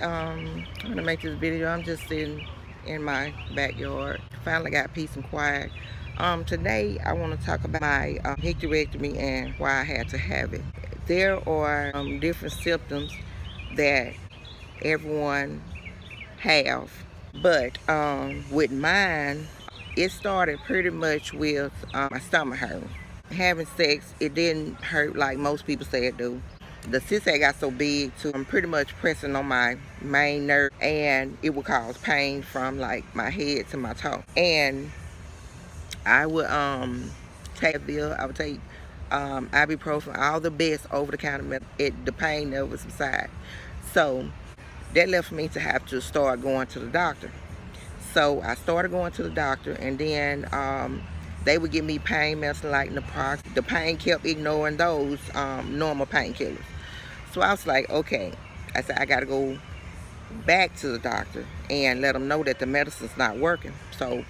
I'm gonna make this video. I'm just sitting in my backyard. Finally got peace and quiet. Today I want to talk about my hysterectomy and why I had to have it. There are different symptoms that everyone have, but with mine, it started pretty much with my stomach hurt. Having sex, it didn't hurt like most people say it do. The cyst had got so big too, I'm pretty much pressing on my main nerve, and it would cause pain from like my head to my toe. And I would take I would take ibuprofen, all the best over-the-counter medicine. The pain never subsided. So that left me to have to start going to the doctor. So I started going to the doctor, and then they would give me pain medicine like Naproxen. The pain kept ignoring those normal painkillers. So I was like, okay. I said, I got to go back to the doctor and let them know that the medicine's not working. So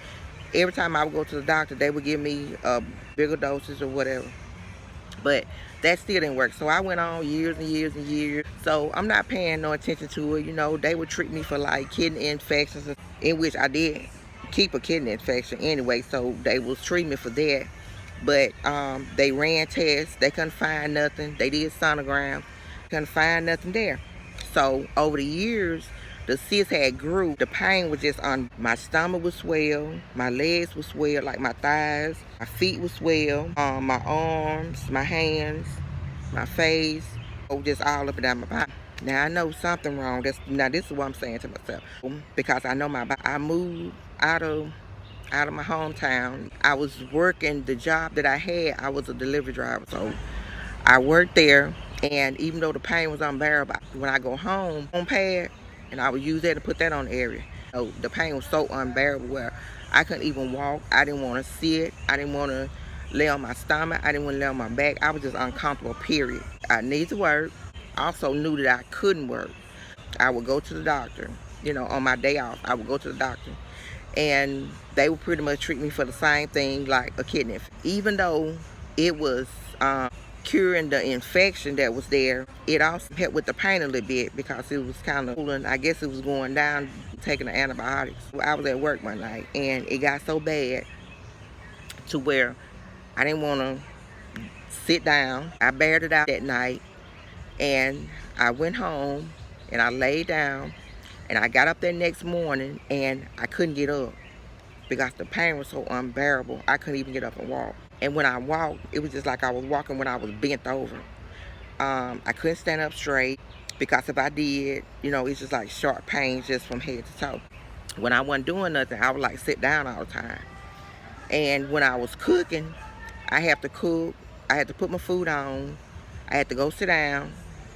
every time I would go to the doctor, they would give me bigger doses or whatever. But that still didn't work. So I went on years and years and years. So I'm not paying no attention to it. You know, they would treat me for like kidney infections, in which I did keep a kidney infection anyway. So they was treating me for that. But they ran tests. They couldn't find nothing. They did sonogram. Couldn't find nothing there. So over the years, the cyst had grew. The pain was just on my stomach would swell, my legs would swell, like my thighs, my feet would swell, my arms, my hands, my face, just all up and down my body. Now I know something wrong. Now this is what I'm saying to myself, because I know my body. I moved out of my hometown. I was working the job that I had. I was a delivery driver, so I worked there. And even though the pain was unbearable, when I go home pad, and I would use that to put that on the area. So the pain was so unbearable where I couldn't even walk. I didn't want to sit. I didn't want to lay on my stomach. I didn't want to lay on my back. I was just uncomfortable, period. I needed to work. I also knew that I couldn't work. I would go to the doctor. You know, on my day off, I would go to the doctor. And they would pretty much treat me for the same thing, like a kidney infection. Even though it was curing the infection that was there, it also helped with the pain a little bit because it was kind of cooling. I guess it was going down, taking the antibiotics. I was at work one night, and it got so bad to where I didn't want to sit down. I bared it out that night, and I went home, and I laid down, and I got up that next morning, and I couldn't get up because the pain was so unbearable. I couldn't even get up and walk. And when I walked, it was just like I was walking when I was bent over. I couldn't stand up straight because if I did, you know, it's just like sharp pains just from head to toe. When I wasn't doing nothing, I would like sit down all the time. And when I was cooking, I had to cook. I had to put my food on. I had to go sit down,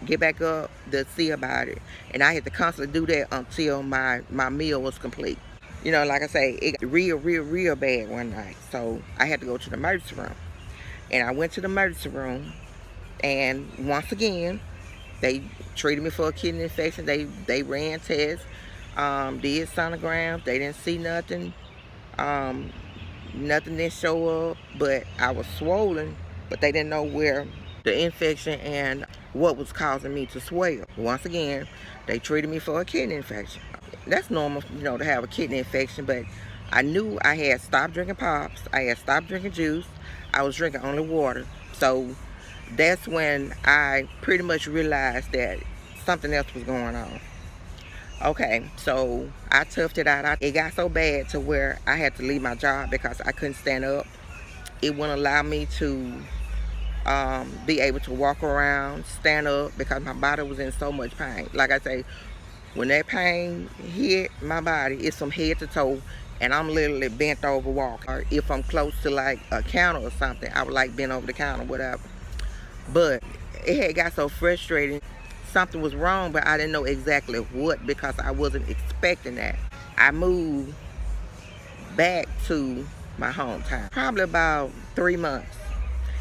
get back up to see about it. And I had to constantly do that until my meal was complete. You know, like I say, it got real bad one night. So I had to go to the emergency room. And I went to the emergency room, and once again, they treated me for a kidney infection. They ran tests, did sonograms. They didn't see nothing. Nothing didn't show up, but I was swollen, but they didn't know where the infection and what was causing me to swell. Once again, they treated me for a kidney infection. That's normal, you know, to have a kidney infection, but I knew I had stopped drinking pops. I had stopped drinking juice. I was drinking only water. So that's when I pretty much realized that something else was going on. Okay, so I toughed it out. It got so bad to where I had to leave my job because I couldn't stand up. It wouldn't allow me to be able to walk around, stand up, because my body was in so much pain. Like I say, when that pain hit my body, it's from head to toe, and I'm literally bent over walking. Or if I'm close to like a counter or something, I would like bend over the counter, whatever. But it had got so frustrating. Something was wrong, but I didn't know exactly what because I wasn't expecting that. I moved back to my hometown, probably about 3 months,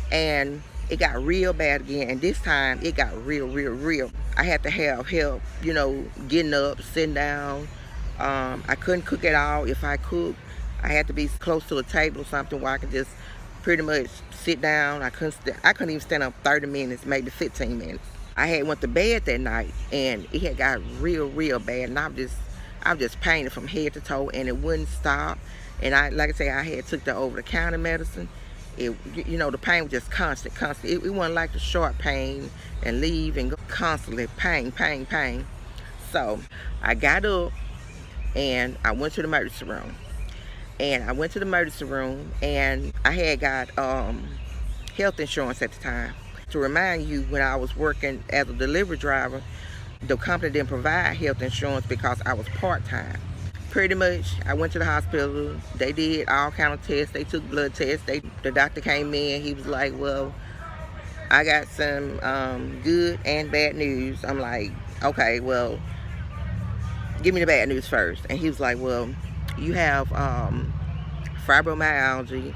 and it got real bad again, and this time it got real. I had to have help, you know, getting up, sitting down. I couldn't cook at all. If I cooked, I had to be close to a table or something where I could just pretty much sit down. I couldn't even stand up 30 minutes, maybe 15 minutes. I had went to bed that night and it had got real bad, and I'm just pained from head to toe, and it wouldn't stop. And like I say, I had took the over-the-counter medicine. The pain was just constant. It wasn't like the short pain and leave and go, constantly pain. So I got up and I went to the emergency room. And I went to the emergency room, and I had got health insurance at the time. To remind you, when I was working as a delivery driver, the company didn't provide health insurance because I was part-time. Pretty much, I went to the hospital. They did all kind of tests. They took blood tests. The doctor came in. He was like, well, I got some good and bad news. I'm like, okay, well, give me the bad news first. And he was like, well, you have fibromyalgia.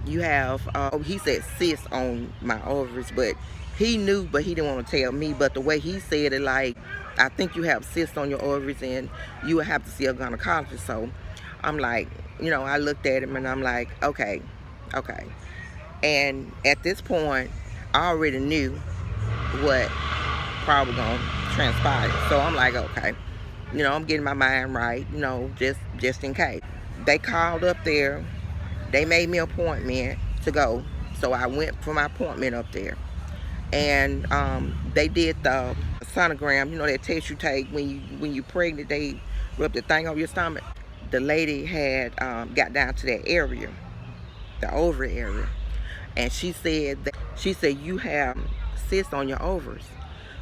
You have, he said cysts on my ovaries, but he knew, but he didn't want to tell me. But the way he said it, like, I think you have cysts on your ovaries and you will have to see a gynecologist. So I'm like, I looked at him and I'm like, okay. And at this point, I already knew what probably gonna transpire. So I'm like, okay, I'm getting my mind right, just in case. They called up there. They made me an appointment to go. So I went for my appointment up there. And they did the sonogram, that test you take when you're pregnant. They rub the thing over your stomach. The lady had got down to that area, the ovary area. And she said you have cysts on your ovaries.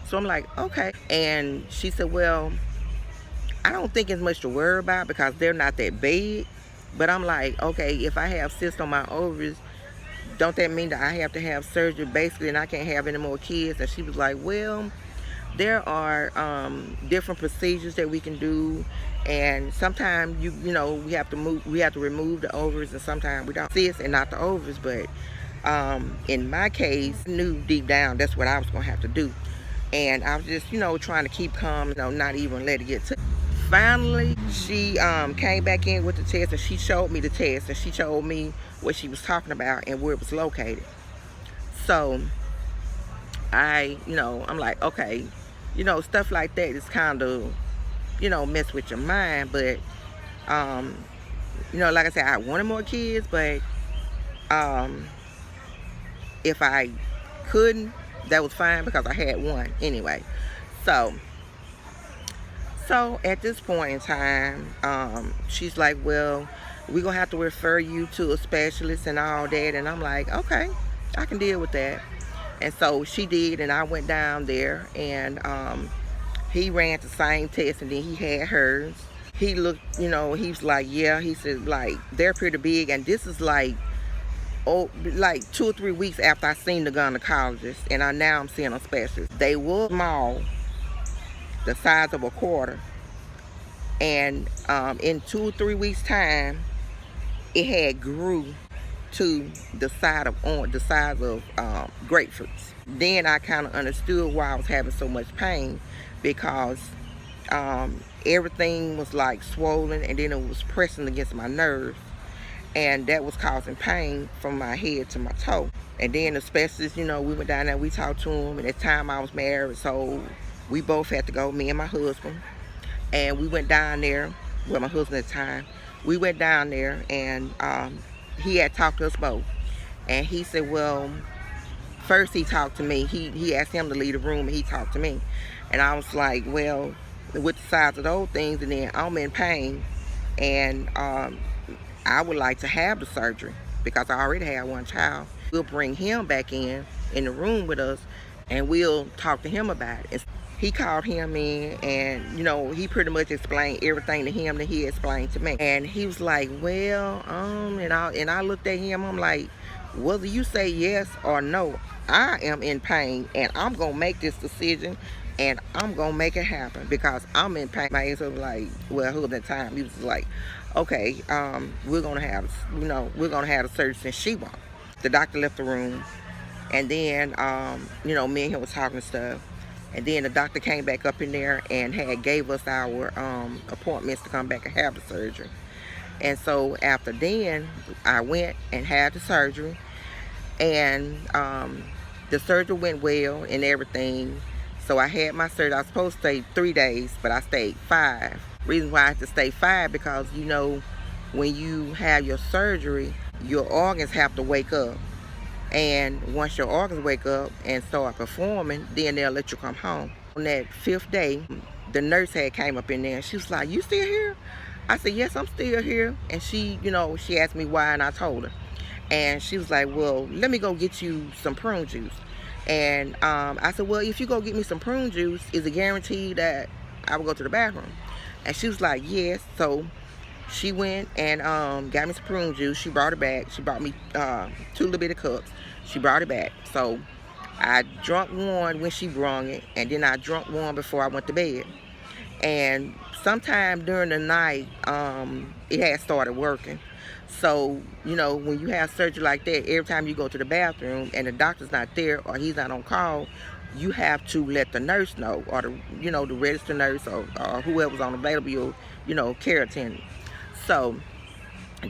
So I'm like, okay. And she said, well, I don't think it's much to worry about because they're not that big. But I'm like, okay, if I have cysts on my ovaries, don't that mean that I have to have surgery basically and I can't have any more kids? And she was like, well, there are different procedures that we can do, and sometimes we have to remove the ovaries, and sometimes we don't. Cysts and not the ovaries. But in my case, I knew deep down that's what I was gonna have to do. And I was just trying to keep calm, not even let it get to. Finally, she came back in with the test, and she showed me the test, and she showed me what she was talking about and where it was located. So I'm like, okay, stuff like that is kind of, mess with your mind. But like I said, I wanted more kids, but if I couldn't, that was fine because I had one anyway. So at this point in time, she's like, well, we're gonna have to refer you to a specialist and all that. And I'm like, okay, I can deal with that. And so she did, and I went down there, and he ran the same test, and then he had hers. He looked, he was like, yeah, he said, like, they're pretty big. And this is like 2 or 3 weeks after I seen the gynecologist, and now I'm seeing a specialist. They were small, the size of a quarter, and in 2 or 3 weeks time, it had grew to the size of grapefruits. Then I kind of understood why I was having so much pain, because everything was like swollen, and then it was pressing against my nerves, and that was causing pain from my head to my toe. And then the specialist, we went down there, we talked to him, and at the time I was married, so we both had to go, me and my husband. And we went down there, well, my husband at the time, we went down there, and he had talked to us both. And he said, well, first he talked to me. He asked him to leave the room, and he talked to me. And I was like, well, with the size of those things, and then I'm in pain, and I would like to have the surgery because I already had one child. We'll bring him back in the room with us, and we'll talk to him about it. He called him in, and he pretty much explained everything to him that he explained to me. And he was like, well, and I looked at him, I'm like, whether you say yes or no, I am in pain, and I'm gonna make this decision, and I'm gonna make it happen because I'm in pain. My ex was like, well, who at that time, he was like, okay, we're gonna have the surgery since she won't. The doctor left the room, and then me and him was talking stuff. And then the doctor came back up in there and gave us our appointments to come back and have the surgery. And so after then, I went and had the surgery. And the surgery went well and everything. So I had my surgery. I was supposed to stay 3 days, but I stayed 5. Reason why I had to stay 5, because you know, when you have your surgery, your organs have to wake up. And once your organs wake up and start performing, then they'll let you come home. On that 5th day, the nurse had came up in there and she was like, "You still here?" I said, "Yes, I'm still here." And she, you know, she asked me why, and I told her. And she was like, "Well, let me go get you some prune juice." And I said, "Well, if you go get me some prune juice, is it guaranteed that I will go to the bathroom?" And she was like, "Yes." So she went and got me some prune juice. She brought it back. She brought me 2 little bitty cups. She brought it back. So I drunk one when she brung it, and then I drunk one before I went to bed. And sometime during the night, it had started working. So, you know, when you have surgery like that, every time you go to the bathroom and the doctor's not there or he's not on call, you have to let the nurse know, or the, you know, the registered nurse, or whoever's on available, you know, care attendant. So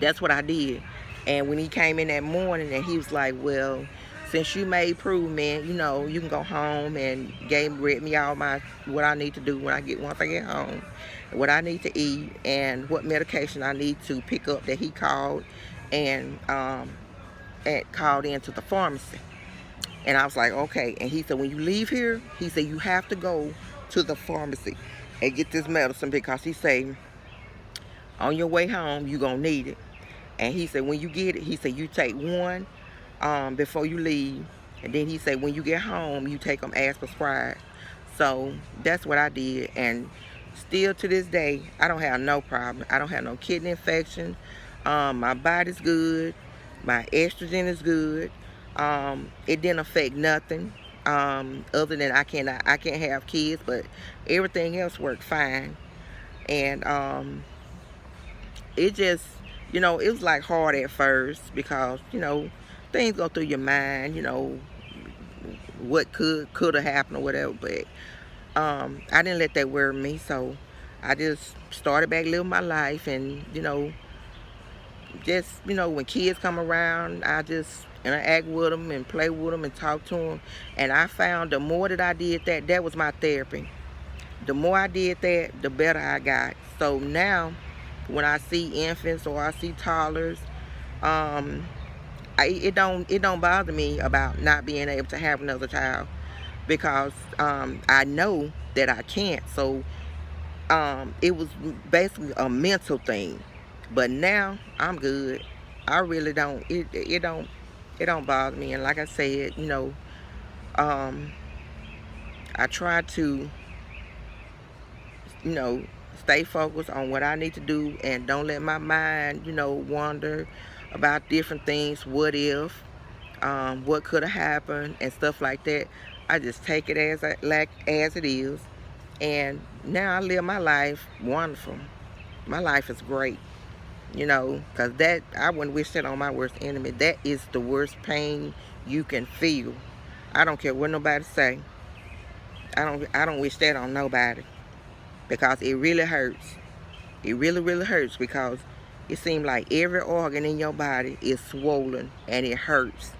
that's what I did. And when he came in that morning, and he was like, "Well, since you made prove, man, you know, you can go home," and read me all what I need to do once I get home, what I need to eat, and what medication I need to pick up that he called and called into the pharmacy. And I was like, "Okay." And he said, "When you leave here," he said, "you have to go to the pharmacy and get this medicine, because," he said, "on your way home, you're going to need it." And he said, "When you get it," he said, "you take one before you leave. And then he said, when you get home, you take them as prescribed." So that's what I did. And still to this day, I don't have no problem. I don't have no kidney infection. My body's good. My estrogen is good. It didn't affect nothing. Other than I can't have kids, but everything else worked fine. And it just, you know, it was like hard at first, because, you know, things go through your mind, you know, what could have happened or whatever. But I didn't let that worry me. So I just started back living my life. And, you know, just, you know, when kids come around, I just interact with them and play with them and talk to them. And I found the more that I did that, that was my therapy. The more I did that, the better I got. So now, when I see infants or I see toddlers, it don't bother me about not being able to have another child, because I know that I can't. So it was basically a mental thing. But now I'm good. I really don't. It don't bother me. And like I said, you know, I try to, you know, stay focused on what I need to do, and don't let my mind, you know, wander about different things. What if, what could have happened, and stuff like that. I just take it as it is. And now I live my life wonderful. My life is great, you know, because that, I wouldn't wish that on my worst enemy. That is the worst pain you can feel. I don't care what nobody say. I don't wish that on nobody, because it really hurts. It really, really hurts, because it seems like every organ in your body is swollen and it hurts.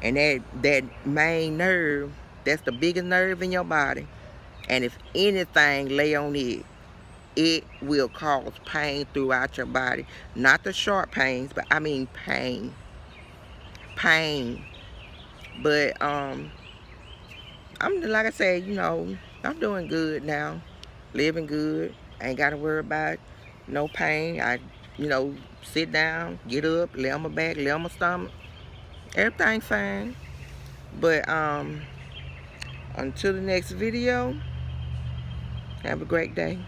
And that main nerve, that's the biggest nerve in your body. And if anything lay on it, it will cause pain throughout your body. Not the sharp pains, but I mean pain. Pain. But I'm, like I said, you know, I'm doing good now. Living good. Ain't got to worry about no pain. I, you know, sit down, get up, lay on my back, lay on my stomach. Everything fine. But until the next video, have a great day.